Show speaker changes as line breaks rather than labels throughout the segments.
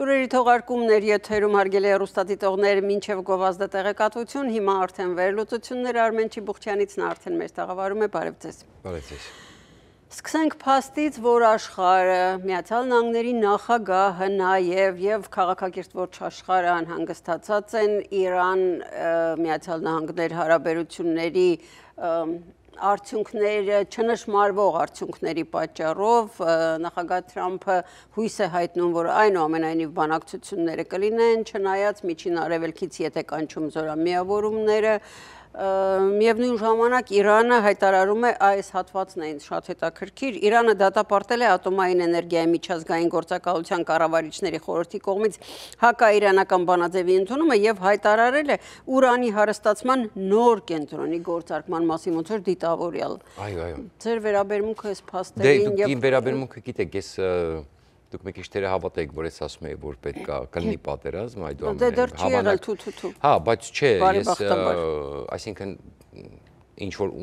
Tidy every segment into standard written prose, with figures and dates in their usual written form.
Լուրերի թողարկումներ եթերում հարգելի հեռուստադիտողներ, մինչև գովազդը տեղեկատվություն, հիմա արդեն վերլուծություններ Արմեն Չիբուխչյանից, նա արդեն մեր տաղավարում է, բարև ձեզ։
Բարև ձեզ։
Սկսենք փաստից, որ աշխարհը, Միացյալ Նահանգների նախագահը և քաղաքակիրթ աշխարհը անհանգստացած են Իրան Միացյալ Նահանգներ հարաբերությունների արդյունքները չնշմարվող արդյունքների պատճառով նախագահ Թրամփը հույս է հայտնում, որ այնուամենայնիվ բանակցությունները կլինեն, չնայած Միջին Արևելքից եթե կանչում զորամիավորումները, միևնույն ժամանակ Իրանը հայտարարում է այս հատվածն է ինձ շատ հետաքրքիր, Իրանը դատապարտել է ատոմային էներգիայի միջազգային գործակալության կառավարիչների խորհրդի կողմից հակաիրանական բանաձևի ընդունումը եւ հայտարարել է ուրանի հարստացման նոր կենտրոնի գործարկման մասին, ոնց որ դիտավորյալ։
Այո։
Ձեր վերաբերմունքը այս փաստերին
եւ իմ վերաբերմունքը գիտեք, ես դուք մի քիչ թերահավատ որ ես ասում եմ, որ պետք է կլինի պատերազմ,
դեռ չի եղել թութու։
Հա, բայց չէ, ես այսինքն ինչ որ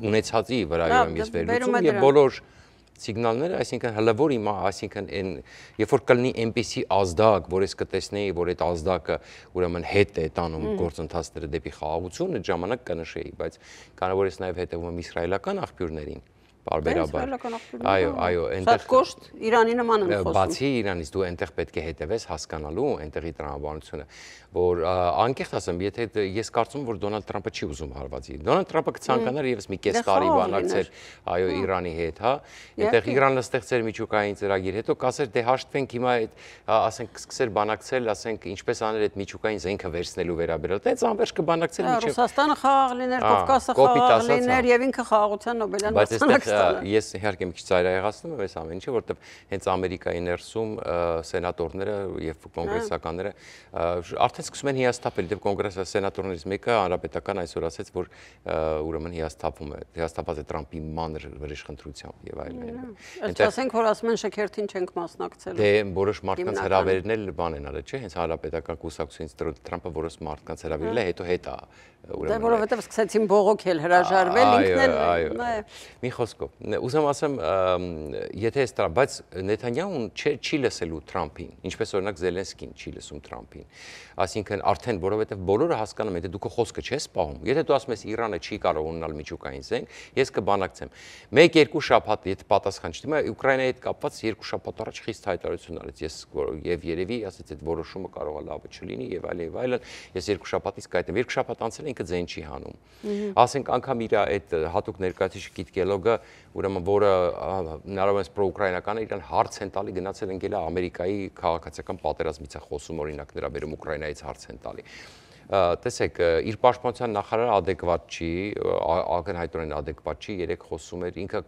ունեցածի վրայով եմ ես վերլուծում եւ բոլոր սիգնալները, այսինքն հլավոր հիմա, այսինքն երբ որ կլինի այնպիսի ազդակ, որ ես կտեսնեի, որ այդ ազդակը ուրեմն հետ է տանում գործընթացները դեպի խաղաղություն, այդ ժամանակ կնշեի, բայց քանի որ ես նաև հետևում եմ իսրայելական աղբյուրներին, բարբերաբար։ Այո,
այնտեղ կոշտ Իրանի նման են խոսում։
Բացի Իրանից դու այնտեղ պետք է հետևես հասկանալու այնտեղի տրամաբանությունը, որ անկեղծ ասեմ, եթե ես կարծում եմ, որ Դոնալդ Թրամփը չի ուզում հարվածի։ Դոնալդ Թրամփը կցանկանար եւս մի կես տարի բանակցել, այո, Իրանի հետ, հա։ Այնտեղ Իրանը ստեղծեր միջուկային ծրագիր, հետո կասեր դե հաշտվենք հիմա այդ, ասենք սկսեր բանակցել, ասենք ինչպես անել այդ միջուկային զենքը վերցնելու վերաբերյալ։ Դե անverջ կբանակցել միջև
Ռուսաստանը խաղաղ լիներ, Կովկասը խաղաղ լիներ եւ ինքը խաղաղության Նոբելյան մրցանակ
Ես իհարկե մի քիչ ծայրահեղացնում եմ այս ամեն ինչը, որտեղ հենց Ամերիկայի ներսում սենատորները եւ կոնգրեսականները արդեն սկսում են հիասթափել, դեպի կոնգրեսի սենատորներից մեկը հանրապետական այսօր ասաց, որ ուրեմն հիասթափած է Թրամփի մանր վրեժխնդրությամբ եւ այլն։
Ասենք որ ասում են շքերթին չենք մասնակցել։
Դե որոշ մարդկանց հրավերն էլ բան են արել, չէ՞, հենց հանրապետական կուսակցությունից Թրամփը որոշ մարդկանց հրավիրել է, հետո հետա
Դե որովհետև սկսեցին բողոքել, հրաժարվել, ինքն էլ
մի խոսքով ուզում ասեմ, եթե այս բայց Նեթանյահուն չի լսելու Թրամփին, ինչպես օրինակ Զելենսկին չի լսում Թրամփին, այսինքն արդեն որովհետև բոլորը հասկանում են, եթե դու քո խոսքը չես պահում, եթե դու ասում ես Իրանը չի կարող ունենալ միջուկային զենք, ես կբանակցեմ։ 1-2 շաբաթ եթե պատասխան չտիմա, Ուկրաինայի հետ կապված 2 շաբաթ առաջ խիստ հայտարարություն արեց, ես եւ երևի ասեց այդ որոշումը կարող է լավը չլինի եւ այլն, ես 2 շաբաթից կայտեմ, 2 շաբաթ անցել ինքը ձեն չի հանում։ Ասենք անգամ իր այդ հատուկ ներկայացուցիչ Կիթ Կելոգը, ուրեմն որը հնարավորինս պրոուկրաինական է, իրան հարց են տալի, գնացել են գելա Ամերիկայի քաղաքացիական պատերազմից է խոսում օրինակ նրա բերում Ուկրաինայից հարց են տալի։ Տեսեք, իր պաշտպանության նախարարը adekvat չի, ակնհայտորեն adekvat չի, երեք խոսում էր, ինքը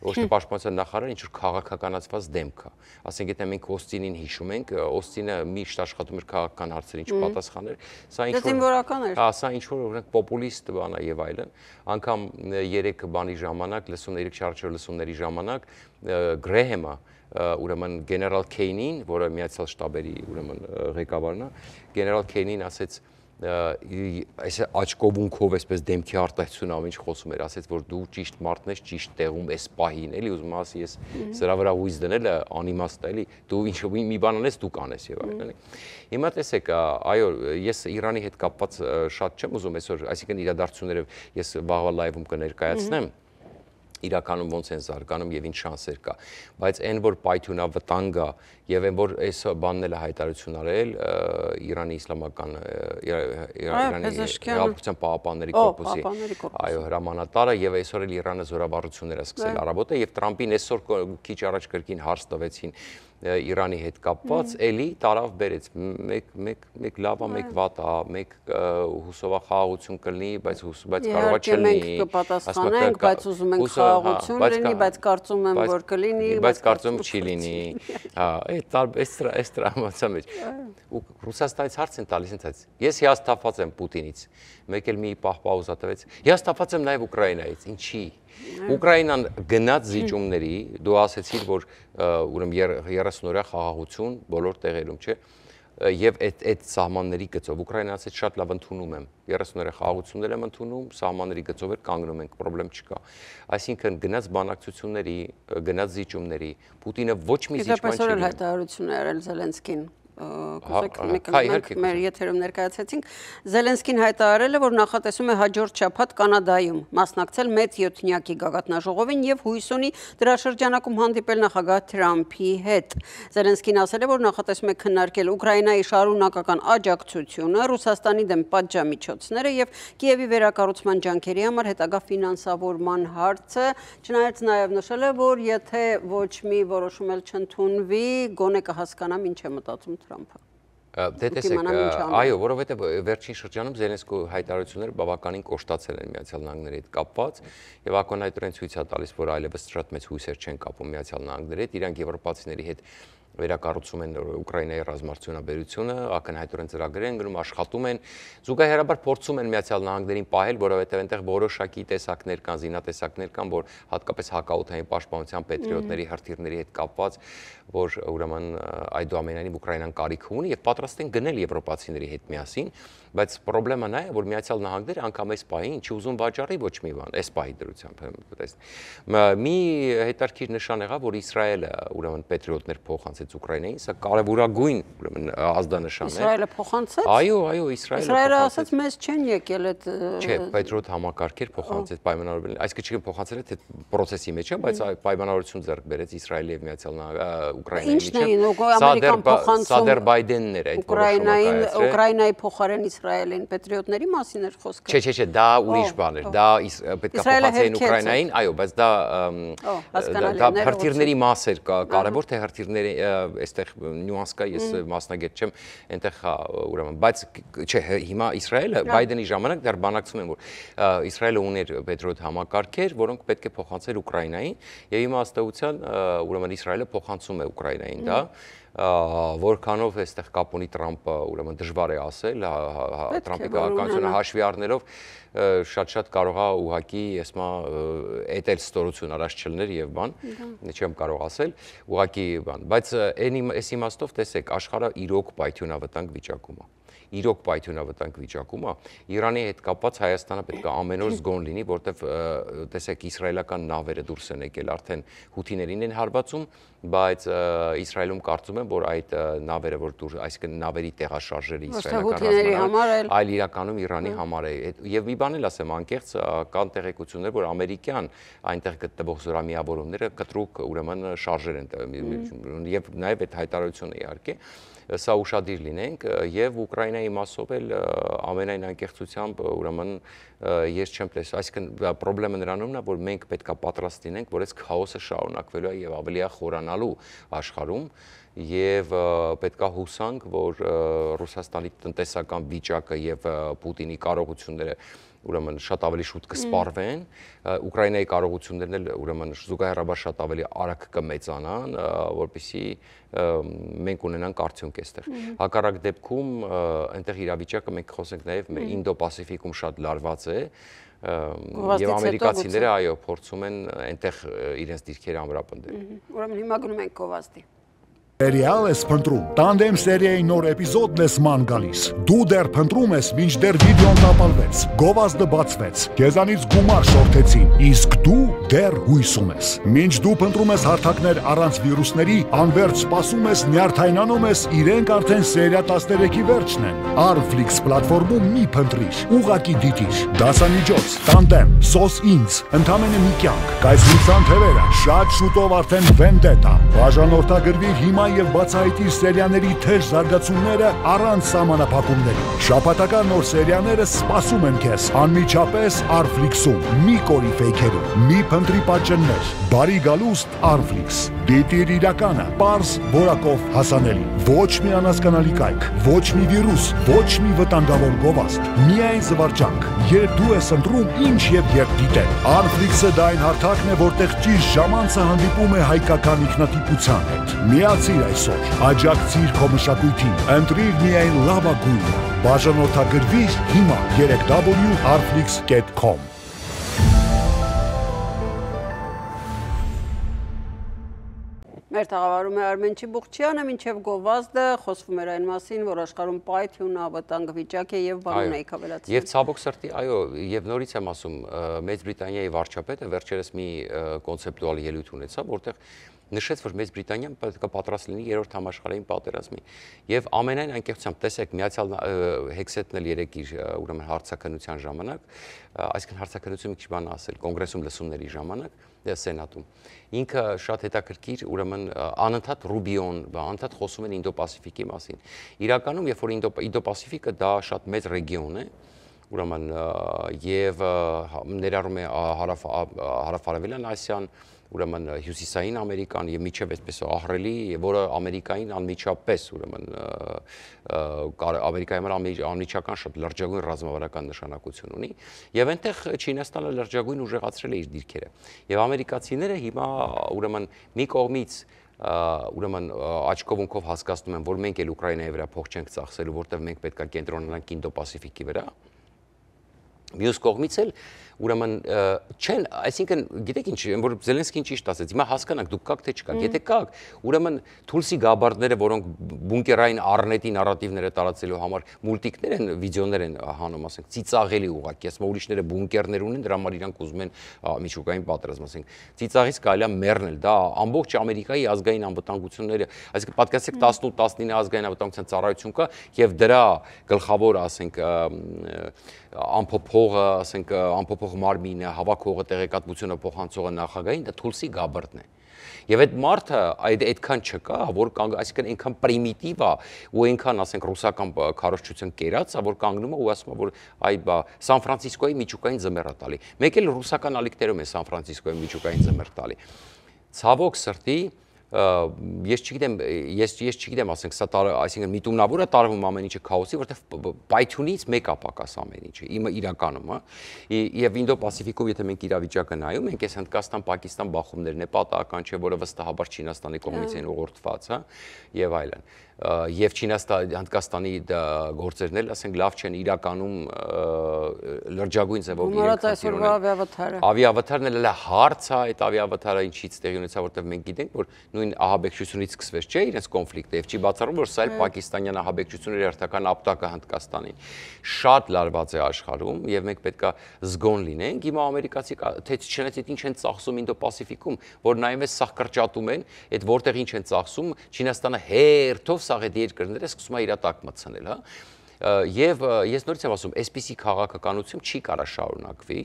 ոչ թե պաշտպանության նախարարը, ինչ որ քաղաքականացված դեմք է։ Ասենք, եթե մենք Օստինին հիշում ենք, Օստինը միշտ աշխատում էր քաղաքական հարցերին չպատասխաներ, սա ինչ որ օրինակ պոպուլիստ բան է եւ այլն, անգամ 3 բանի ժամանակ, 3 շարժ լսումների ժամանակ Գրեհեմը ուրեմն գեներալ Քեյնին, որը Միացյալ Շտաբերի ուրեմն ղեկավարն է, գեներալ Քեյնին ասեց այս աչքովունքով այսպես դեմքի արտահայտություն ամեն ինչ խոսում էր, ասեց որ դու ճիշտ մարդն ես, ճիշտ տեղում ես պահին, էլի ուզում ասի ես սրա վրա հույս դնելը անիմաստ է, էլի դու ինչ մի բան անես, դու կանես եւ այլն, էլի։ Հիմա տեսեք, այո, ես Իրանի հետ կապված շատ չեմ ուզում այսօր, այսինքն իրադարձությունները ես վաղվա լայվում կներկայացնեմ իրականում ոնց են զարգանում եւ ինչ շանսեր կա, բայց այն որ պայթյունավտանգ է եւ այն որ այս բանն էլ հայտարարություն արել Իրանի իսլամական Իրանի Հանրապետության պահապանների կորպուսի այո հրամանատարը եւ այսօր էլ Իրանը զորավարություններ է սկսել առավոտը եւ Թրամփին այսօր քիչ առաջ կրկին հարց տվեցին Իրանի հետ կապված, էլի տարավ բերեց, մեկ լավ է, մեկ վատ է, մեկ հուսովախաղաղություն կլինի, բայց կարող է չլինի։
Մենք կպատասխանենք, բայց ուզում ենք խաղաղություն լինի, բայց կարծում եմ, որ կլինի,
բայց կարծում չի լինի։ Հա, այս տրամացա մեջ։ Ու Ռուսաստանից հարց են տալիս ինձ, ես հիասթափված եմ Պուտինից, մեկ էլ մի պահ պաուզա տվեց։ Հիասթափված եմ նաև Ուկրաինայից, ինչի։ Ուկրաինան գնաց զիջումների, դու ասեցիր, որ ուրեմն 30-օրյա խաղաղություն բոլոր տեղերում, չէ, եւ այդ սահմանների գծով Ուկրաինացից շատ լավ ընդունում եմ 30-օրյա խաղաղություններ եմ ընդունում, սահմանների գծով էլ կանգնում ենք, պրոբլեմ չկա։ Այսինքն գնաց բանակցությունների, գնաց զիջումների, Պուտինը ոչ մի զիջման չի։
Իդեպ հայտարարություն է արել Զելենսկին մեր եթերում ներկայացրեցինք, Զելենսկին հայտարարել է, որ նախատեսում է հաջորդ շաբաթ Կանադայում մասնակցել մեծ յոթնյակի գագաթնաժողովին եւ հույս ունի դրա շրջանակում հանդիպել նախագահ Թրամփի հետ։ Զելենսկին ասել է, որ նախատեսում է քննարկել Ուկրաինայի շարունակական աջակցությունը, Ռուսաստանի դեմ պատժամիջոցները եւ Կիևի վերակառուցման ջանքերի համար հետագա ֆինանսավորման հարցը, չնայած նաեւ նշել է, որ եթե ոչ մի որոշում էլ չընդունվի, գոնե կհասկանամ ինչ է մտածում Թրամփը։
Դե տեսեք, այո, որովհետև վերջին շրջանում Զելենսկու հայտարարությունները բավականին կոշտացել են Միացյալ Նահանգների հետ կապված եւ ակոնայտորեն ցույց է տալիս, որ այլևս շատ մեծ հույսեր չեն կապում Միացյալ Նահանգների հետ, իրանք եվրոպացիների հետ վերակառուցում են Ուկրաինայի ռազմարտությունաբերությունը, ակնհայտորեն ծրագրեր են գնում, աշխատում են, զուգահեռաբար փորձում են Միացյալ Նահանգներին պահել, որովհետև այնտեղ որոշակի տեսակներ կան, զինատեսակներ կան, որ հատկապես հակաօդային պաշտպանության պետրիոտների հրթիռների հետ կապված, որ ուրեմն այդուամենայնիվ Ուկրաինան կարիք ունի եւ պատրաստ են գնել եվրոպացիների հետ միասին, բայց խնդրեմը նա է, որ Միացյալ Նահանգները անգամ այս պահին չի ուզում վաճառի ոչ մի բան, այս պահի դրությամբ մի հետաքրքիր նշան եղավ, որ Իսրայելը ուրեմն պետրիոտներ փոխանցեց Ուկրաինային, սա կարևորագույն ուրեմն ազդանշան է։
Իսրայելը փոխանցեց։
Այո,
Իսրայելը ասաց մեզ չեն եկել այդ
Չէ, պետրիոտ համակարգեր փոխանցեց պայմանավորվել, այսինքն չփոխանցել է թե process-ի մեջ է, բայց պայմանավորություն ձեռք բերեց Իսրայելի եւ Միացյալ Ուկրաինայի միջև։ Սա դեռ Բայդենն էր այդ որոշումը։
Ուկրաինայի փոխարեն Իսրայելին պետրիոտների մասին էր խոսքը։
Չէ, դա ուրիշ բան էր, դա պետք է փոխանցեին Ուկրաինային, այո, բայց դա հրթիռների մաս էր, կարևոր թե հրթիռների այստեղ նյուանս կա, ես մասնագետ չեմ, այնտեղ ուրեմն, բայց չէ, հիմա Իսրայելը Բայդենի ժամանակ դեռ բանակցում են, որ Իսրայելը ուներ պետրիոտ համակարգեր, որոնք պետք է փոխանցել Ուկրաինային, եւ հիմա ըստ էության ուրեմն Իսրայելը փոխանցում է Ուկրաինային դա որքանով այստեղ կապ ունի Թրամփը, ուրեմն դժվար է ասել, Թրամփի քաղաքականությունը հաշվի առնելով շատ կարող է ուղղակի ասма էտել ստորություն առաջ չլներ եւ բան, չեմ կարող ասել, ուղղակի բան, բայց այս իմաստով տեսեք, աշխարհը իրոք պայթյունավտանգ վիճակում է։ Իրոք պայթյունավտանգ վիճակում է, Իրանի հետ կապված Հայաստանը պետք է ամեն օր զգոն լինի, որտեվ տեսեք իսրայելական նավերը դուրս են եկել, արդեն հութիներին են հարվածում, բայց Իսրայելում կարծում եմ, որ այդ նավերը, որ դուրս, այսինքն նավերի տեղաշարժերը իսրայելական այլ իրականում Իրանի համար է։ Եվ մի բան էլ ասեմ, անկեղծ կան տեղեկություններ, որ ամերիկյան այնտեղ գտնվող զորամիավորումները կտրուկ ուրեմն շարժեր են եւ նաեւ այդ հայտարարությունը իհարկե սա ուշադիր լինենք եւ Ուկրաինայի մասով էլ ամենայն անկեղծությամբ ուրեմն ես չեմ տեսել, այսինքն խնդրեմը նրանումն է, որ մենք պետքա պատրաստ լինենք, որ այս քաոսը շարունակվելու է եւ ավելի է խորանալու աշխարհում եւ պետքա հուսանք, որ Ռուսաստանի տնտեսական վիճակը եւ Պուտինի կարողությունները ուրեմն շատ ավելի շուտ կսպառվեն, Ուկրաինայի կարողություններն էլ ուրեմն զուգահեռաբար շատ ավելի արագ կմեծանան, որպեսզի մենք ունենանք արդյունք այստեղ։ Հակառակ դեպքում այնտեղ իրավիճակը մենք խոսենք նաև մեր Ինդո-Պասիֆիկում շատ լարված է, եւ ամերիկացիները այո փորձում են այնտեղ իրենց դիրքերը ամրապնդել։
Ուրեմն հիմա գնում ենք գովազդի։
Serial ես փնտրում, տանդեմ սերիայի նոր էպիզոդն ես ման գալիս։ Դու դեռ փնտրում ես, մինչդեռ վիդեոն տապալվեց, գովազդը բացվեց, քեզանից գումար շորթեցին, իսկ դու դեռ հույսում ես։ Մինչ դու փնտրում ես հարթակներ առանց վիրուսների, անվերջ սպասում ես, նյարդայնանում ես, իրենք արդեն սերիա 13-ի վերջն են։ Arflix պլատֆորմում մի փնտրիր, ուղակի դիտիր, դասամիջոց, տանդեմ, սոս ինձ, ընդամենը մի կյանք, կայսրության թևերը, շատ շուտով արդեն Vendetta, բաժանորդագրվիր հիմա եւ բացահայտիր սերիաների թեժ զարգացումները առանց սահմանափակումների։ Շաբաթական նոր սերիաները սպասում են քեզ անմիջապես Arflix-ում։ Մի կորի ֆեյքերում, մի փնտրի պատճեններ։ Բարի գալուստ Arflix։ Դիտիր իրականը, պարզ, որակով հասանելի։ Ոչ մի անհասկանալի կայք, ոչ մի վիրուս, ոչ մի վտանգավոր գովազդ։ Միայն զվարճանք, երբ դու ես ընտրում ինչ եւ երբ դիտել։ Arflix-ը դա այն հարթակն է, որտեղ ճիշտ ժամանցը հանդիպում է հայկական ինքնատիպության հետ։ Միացիր այսօր, աջակցիր քո մշակույթին, ընտրիր միայն լավագույնը։ Բաժանորդագրվիր հիմա 3w.arflix.com։
Մեր տաղավարում է Արմեն Չիբուխչյանը, մինչև գովազդը խոսվում էր այն մասին, որ աշխարհում պայթյունավտանգ վիճակ է եւ բանուն էիք ավելացրել։
Եվ ցավոք սրտի, այո, եւ նորից եմ ասում, Մեծ Բրիտանիայի վարչապետը վերջերս մի կոնցեպտուալ ելույթ ունեցավ, որտեղ նշեց, որ Մեծ Բրիտանիան պետք է պատրաստ լինի երրորդ համաշխարհային պատերազմի։ Եվ ամենայն անկեղծությամբ տեսեք Միացյալ Հեքսեթն էլ երեք իր ուրեմն հարցաքննության ժամանակ, այսինքն հարցաքննությունը մի քիչ բան ասել, կոնգրեսում լսումների ժամանակ, սենատում։ Ինքը շատ հետաքրքիր, ուրեմն անընդհատ Ռուբիոն, անընդհատ խոսում են Ինդո-Պասիֆիկի մասին։ Իրականում, երբ որ Ինդո-Պասիֆիկը դա շատ մեծ ռեգիոն է, ուրեմն եւ ներառում է հարավ-արևելյան Ասիան, ուրեմն հյուսիսային Ամերիկան եւ միջև այսպես ահռելի, որը Ամերիկային անմիջապես, ուրեմն Ամերիկայի համար անմիջական շատ լրջագույն ռազմավարական նշանակություն ունի եւ այնտեղ Չինաստանը լրջագույն ուժեղացրել է իր դիրքերը։ Եվ ամերիկացիները հիմա ուրեմն մի կողմից ուրեմն աչքով ունքով հասկացնում են, որ մենք էլ Ուկրաինայի վրա փող չենք ծախսելու, որտեղ մենք պետք է կենտրոնանանք Ինդո-Պասիֆիկի վրա։ Մյուս կողմից էլ ուրեմն չեն, այսինքն գիտեք ինչ, որ Զելենսկին ճիշտ ասեց, հիմա հասկանանք դուք կաք թե չկաք, եթե կաք, ուրեմն Թուլսի գաբարդները, որոնք բունկերային առնետի նարատիվները տարածելու համար մուլտիկներ են, վիդեոներ են հանում, ասենք, ծիծաղելի ուղղակի, ասում ուրիշները բունկերներ ունեն, դրա համար իրանք ուզում են միջուկային պատերազմ, ասենք, ծիծաղից կարելի է մեռնել, դա ամբողջ Ամերիկայի ազգային անվտանգությունները, այսինքն պատկերացրեք 18-19 ազգային անվտանգության ծառայություն կա եւ դրա գլխավոր, ասենք, ամփոփողը, ասենք, ամփոփող մարմինը, հավաքողը, տեղեկատվությունը փոխանցողը նախագահին, դա Թուլսի գաբարդն է։ Եվ այդ մարդը այդքան չկա, որ այսինքն այնքան պրիմիտիվ է ու այնքան, ասենք, ռուսական քարոզչության կերած է, որ կանգնում է ու ասում է, որ այ բա Սան Ֆրանցիսկոյի միջուկային ձմեռ է տալի։ Մեկ էլ ռուսական ալիքներում է Սան Ֆրանցիսկոյի միջուկային ձմեռ տալի։ Ցավոք սրտի ես չգիտեմ, ասենք, սա այսինքն միտումնավոր է տարվում ամեն ինչը քաոսի, որտեղ պայթյունից մեկ է պակաս ամեն ինչը, իրականում, եւ Ինդո-Պասիֆիկում, եթե մենք իրավիճակը նայում, մենք այս Հնդկաստան-Պակիստան բախումներն է պատահական չէ, որը վստահաբար Չինաստանի կողմից են ուղղորդված, եւ այլն։ Եվ Հնդկաստանի գործերն էլ, ասենք, լավ չեն իրականում լրջագույն ձևով իրենք խնդիրում։ Ավիավթարն էլ հարց է, այդ ավիավթարը ինչից տեղի ունեցավ, որտեղ մենք գիտենք, որ նույն ահաբեկչությունից սկսվեց, չէ, իրենց կոնֆլիկտը, եւ չի բացառում, որ սա էլ պակիստանյան ահաբեկչությունների հերթական ապտակը Հնդկաստանին։ Շատ լարված է աշխարհում եւ մենք պետքա զգոն լինենք։ Հիմա ամերիկացի թե չնայած ինչ են ծախսում Ինդո-Պասիֆիկում, որ նայում ես սաղ կրճատում են, այդ որտեղ ինչ են ծախսում, Չինաստանը հերթով սաղ այդ երկրները սկսում է իր տակ մտցնել, հա։ Եվ ես նորից եմ ասում, այսպիսի քաղաքականություն չի կարա շարունակվի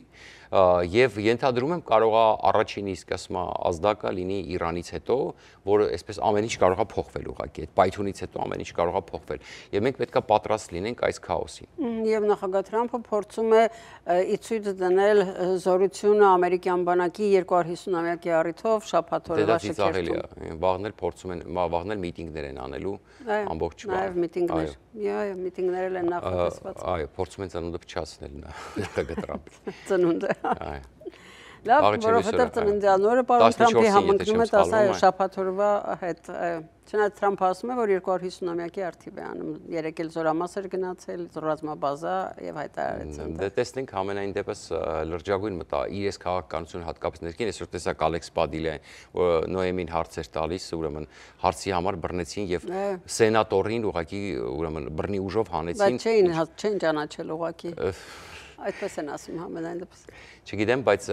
եւ ենթադրում եմ կարող է առաջին իսկ ասում ազդակը լինի Իրանից հետո, որը այսպես ամեն ինչ կարող է փոխվել ուղղակի, այդ պայթյունից հետո ամեն ինչ կարող է փոխվել եւ մենք պետք է պատրաստ լինենք այս քաոսին։
Եվ նախագահ Թրամփը փորձում է իցույց դնել զորությունը ամերիկյան բանակի 250-ամյակի առիթով շաբաթօրվա շքերթում։
Վաղներ փորձում են, վաղներ միտինգներ են անելու ամբողջ բան։
Այո, միտինգներ։ Այո, միտինգներ են նախատեսված։
Այո, փորձում են ծնունդը փչացնել նախագահ Թրամփը։
Ծնունդը։ Լավ, որովհետև ծննդյան օրը պարոն Թրամփի համընկնում է 10 շաբաթօրվա հետ։ Չնայած Թրամփը ասում է, որ 250-ամյակի արդիվ է անում, երեք էլ զորամաս էր գնացել, ռազմաբազա եւ հայտարարեց այնտեղ։
Դե տեսնենք ամենայն դեպս լրջագույն մտա իր այս քաղաքականությունը հատկապես ներքին, այսօր տեսակ Ալեքս Պադիլյան, Նոեմին հարց էր տալիս, ուրեմն հարցի համար բռնեցին եւ սենատորին ուղղակի ուրեմն բռնի ուժով հանեցին։
Բայց չէին ճանաչել ուղղակի։ Այդպես են ասում ամենայն դեպս։
Չգիտեմ, բայց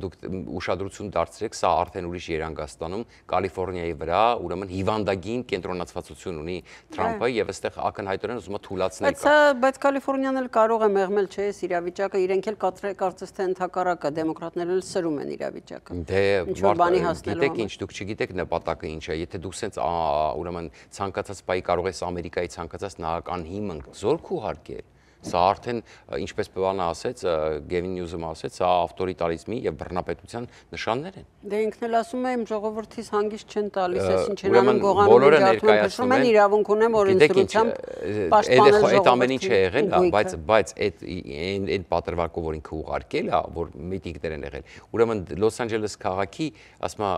դուք ուշադրություն դարձրեք, սա արդեն ուրիշ երանգաստանում Կալիֆոռնիայի վրա, ուրեմն հիվանդագին կենտրոնացվածություն ունի Թրամփը եւ այստեղ ակնհայտորեն ուզում է թույլաtsնել։
Բայց Կալիֆոռնիան էլ կարող է մեղմել, չէ՞, այս իրավիճակը, իրենք էլ կարծես թե ընդհակառակը դեմոկրատներն էլ սրում են իրավիճակը։
Դե գիտեք ինչ, դուք չգիտեք նպատակը ինչ է, եթե դուք սենց ուրեմն ցանկացած պայի կարող ես Ամերիկայի ցանկացած նահանգան հիմն զորք ուղարկել։ Սա արդեն, ինչպես բանը ասեց, Gavin Newsom ասեց, սա ավտորիտարիզմի եւ բռնապետության նշաններ են։
Դե ինքն էլ ասում է, իմ ժողովրդից հանգիստ չեն տալիս, այսինչ են անում գողանում ջարդում, են իրավունք ունեմ օրենսդրությամբ պաշտպանել ժողովրդին։
Այդ ամեն ինչը եղել է, բայց այդ պատրվակով, որ ինքը ուղարկել է, որ միտինգներ են եղել։ Ուրեմն Լոս Անջելես քաղաքի, ասում է,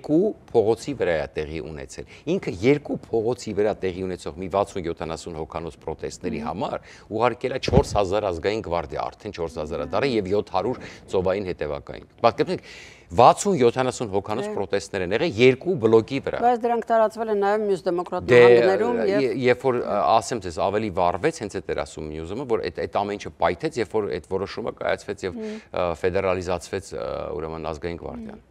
2 փողոցի վրա է տեղի ունեցել։ Ինքը 2 փողոցի վրա տեղի ունեցող մի 60-70 հոգանոց պրոտեստների համար ուղարկել է 4000 ազգային գվարդիա, արդեն 4000 դարը եւ 700 ծովային հետևակային։ Պատկերացնեք 60-70 հոգանոց պրոտեստներ են եղել 2 բլոկի վրա։
Բայց դրանք տարածվել են նաեւ մյուս դեմոկրատ նահանգներում եւ
երբ որ ասեմ ձեզ ավելի վառվեց, հենց այդ էր ասում Նյուզումը, որ այդ ամեն ինչը պայթեց, երբ որ այդ որոշումը կայացվեց եւ ֆեդերալիզացվեց ուրեմն ազգային գվարդիան։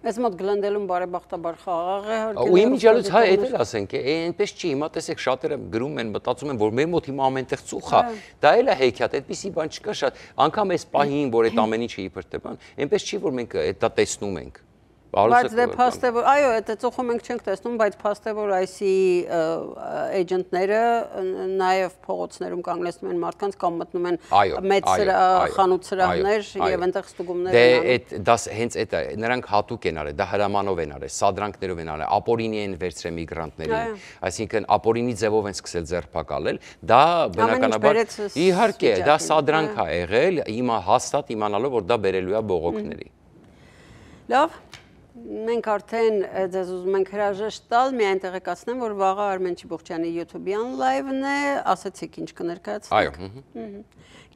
Ես մոտ Գլենդելում բարեբախտաբար խաղաղ է հարկել։
Ու իմիջիալից հայ էդ էլ ասենք, այնպես չի, հիմա տեսեք շատերը գրում են, մտածում են, որ մեր մոտ հիմա ամենտեղ ծուխ է։ Դա էլ է հեքիաթ, այդպիսի բան չկա շատ։ Անկամ այս պահին, որ այդ ամեն ինչը իբր թե բան, այնպես չի, որ մենք դա տեսնում ենք։
Բայց դե փաստ է որ այո, այդ ծուխը մենք չենք տեսնում, բայց փաստ է որ այսի էջենտները նաև փողոցներում կանգնեցնում են մարդկանց կամ մտնում են մեծ խանութ սրահներ եւ այնտեղ ստուգումներ
են անում։ Դե դա հենց այդ է, նրանք հատուկ են արել, դա հրամանով են արել, սադրանքներով են արել, ապօրինի են վերցրել միգրանտներին, այսինքն ապօրինի ձևով են սկսել ձերբակալել, դա բնականաբար իհարկե դա սադրանք է եղել, հիմա հաստատ իմանալով որ դա բերելու է բողոքների։
Լավ Մենք արդեն ձեզ ուզում ենք հրաժեշտ տալ, միայն տեղեկացնեմ, որ վաղը Արմեն Չիբուխչյանի YouTube-յան լայվն է, ասացիք ինչ կներկայացնենք։
Այո։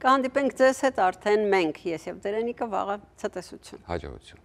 Կհանդիպենք ձեզ հետ արդեն մենք, ես եւ Դերենիկը վաղը ցտեսություն։
Հաջողություն։